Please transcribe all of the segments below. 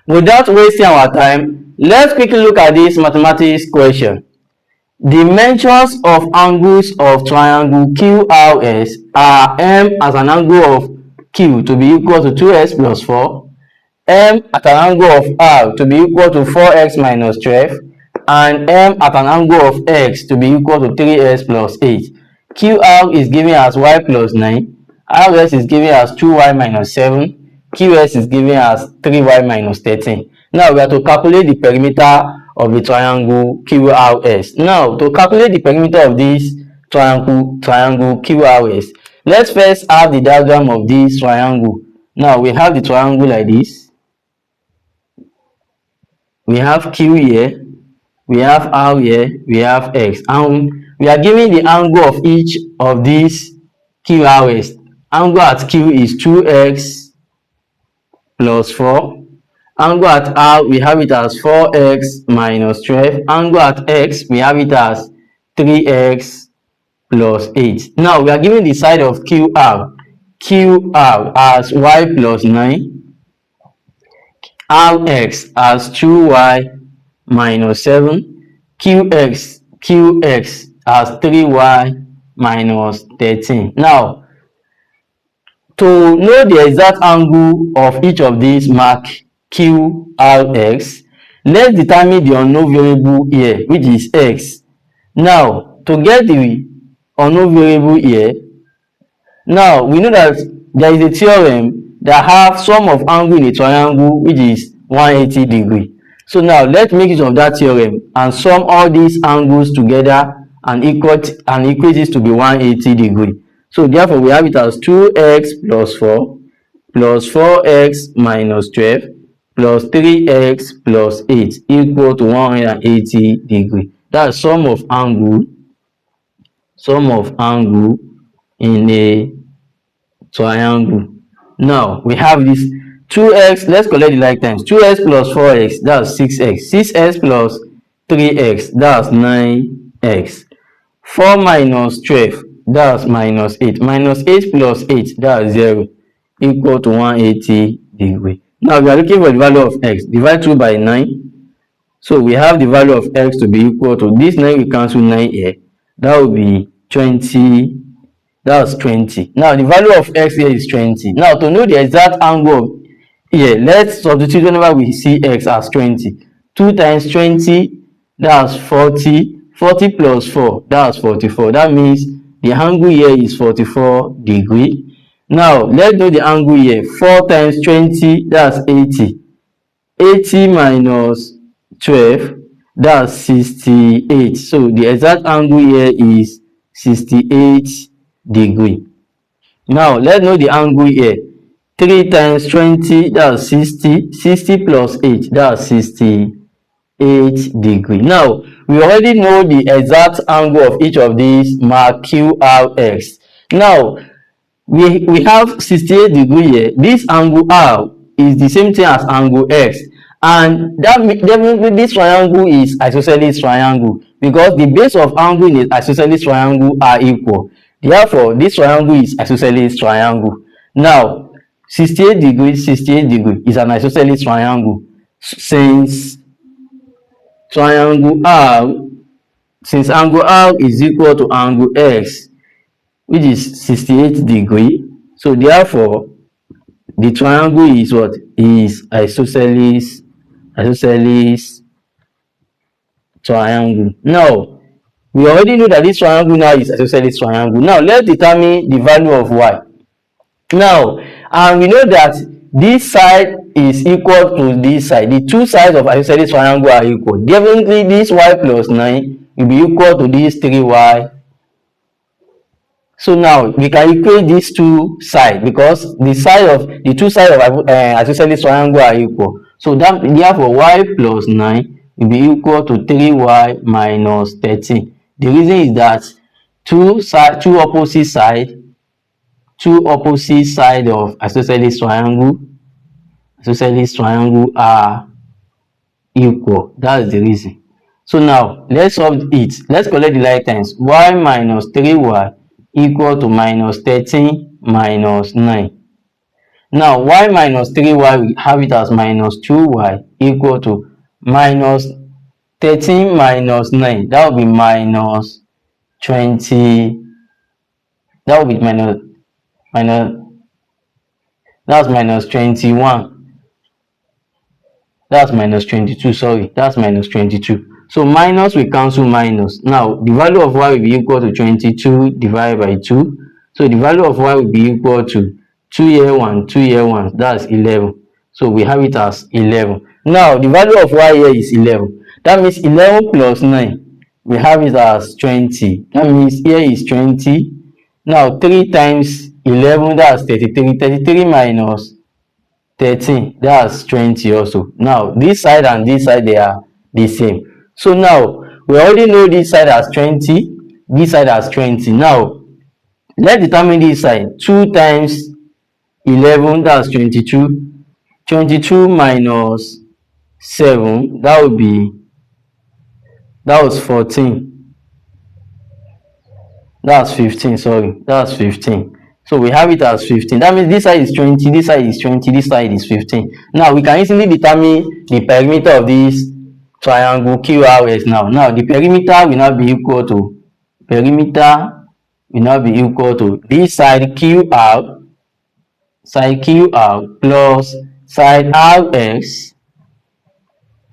Without wasting our time, let's quickly look at this mathematics question. Dimensions of angles of triangle QRS are m as an angle of Q to be equal to 2x plus 4, m at an angle of R to be equal to 4x minus 12, and m at an angle of X to be equal to 3x plus 8. QR is given as y plus 9, RS is given as 2y minus 7, QS is given as 3y minus 13. Now we are to calculate the perimeter of the triangle QRS. Now to calculate the perimeter of this triangle QRS, let's first have the diagram of this triangle. Now we have the triangle like this. We have Q here, we have R here, we have X, and we are given the angle of each of these QRS. Angle at Q is 2x plus 4. Angle at R, we have it as 4x minus 12. Angle at X, we have it as 3x plus 8. Now we are given the side of QR. QR as y plus 9. Rx as 2y minus 7. QX as 3y minus 13. Now, to know the exact angle of each of these mark QRX, let's determine the unknown variable here, which is x. Now, to get the unknown variable here, now we know that there is a theorem that have sum of angle in a triangle which is 180 degree. So now let's make use of that theorem and sum all these angles together and equate it to be 180 degree. So therefore we have it as 2x plus 4 plus 4x minus 12 plus 3x plus 8 equal to 180 degree. That's sum of angle in a triangle. Now we have this 2x, let's collect the like times. 2x plus 4x, that's 6x. 6x plus 3x, that's 9x. 4 minus 12, that's minus 8. Minus 8 plus 8, that's 0, equal to 180 degree. Now we are looking for the value of x. Divide 2 by 9. So we have the value of x to be equal to this 9, we cancel 9 here. That will be 20. That's 20. Now the value of x here is 20. Now to know the exact angle here, let's substitute whenever we see x as 20. 2 times 20, that's 40. 40 plus 4, that's 44. That means the angle here is 44 degree. Now let's know the angle here. 4 times 20, that's 80. 80 minus 12, that's 68. So the exact angle here is 68 degree. Now let's know the angle here. 3 times 20, that's 60. 60 plus 8, that's 68 degree. Now we already know the exact angle of each of these mark QRX. Now we have 68 degree here. This angle R is the same thing as angle X, and that definitely this triangle is isosceles triangle because the base of angle in an isosceles triangle are equal. Therefore this triangle is isosceles triangle. Now 68 degree is an isosceles triangle since angle R is equal to angle X, which is 68 degree. So therefore the triangle is what? Is isosceles triangle. Now we already know that this triangle now is isosceles triangle. Now let's determine the value of y. Now, and we know that this side is equal to this side. The two sides of isosceles triangle are equal. Definitely this y plus 9 will be equal to this 3y. So now we can equate these two sides because the two sides of isosceles triangle are equal. So that therefore y plus 9 will be equal to 3y minus 13. The reason is that two opposite sides of isosceles triangle are equal. That's the reason. So now let's solve it. Let's collect the like terms. Y minus 3y equal to minus 13 minus 9. Now y minus 3y, we have it as minus 2y equal to minus 13 minus 9, that will be minus 20, that will be minus that's minus 21, that's minus 22, sorry, that's minus 22. So minus will cancel minus. Now the value of y will be equal to 22 divided by 2. So the value of y will be equal to 2 here 1, 2 here 1, that's 11. So we have it as 11. Now the value of y here is 11. That means 11 plus 9, we have it as 20. That means here is 20. Now 3 times 11, that's 33. 33 minus 13, that's 20 also. Now this side and this side, they are the same. So now we already know this side as 20, this side as 20. Now let's determine this side. 2 times 11, that's 22. 22 minus 7, that was 14. That's 15, sorry, that's 15. So we have it as 15. That means this side is 20, this side is 20, this side is 15. Now we can easily determine the perimeter of this triangle QRS now. Now the perimeter will now be equal to this side QR plus side RX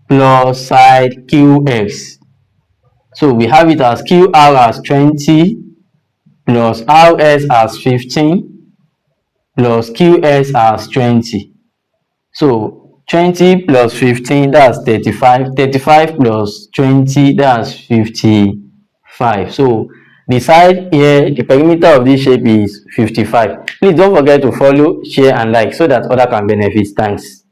plus side QX. So we have it as QR as 20 plus RS as 15 plus QS as 20. So 20 plus 15, that's 35. 35 plus 20, that's 55. So the side here, the perimeter of this shape is 55. Please don't forget to follow, share and like so that others can benefit. Thanks.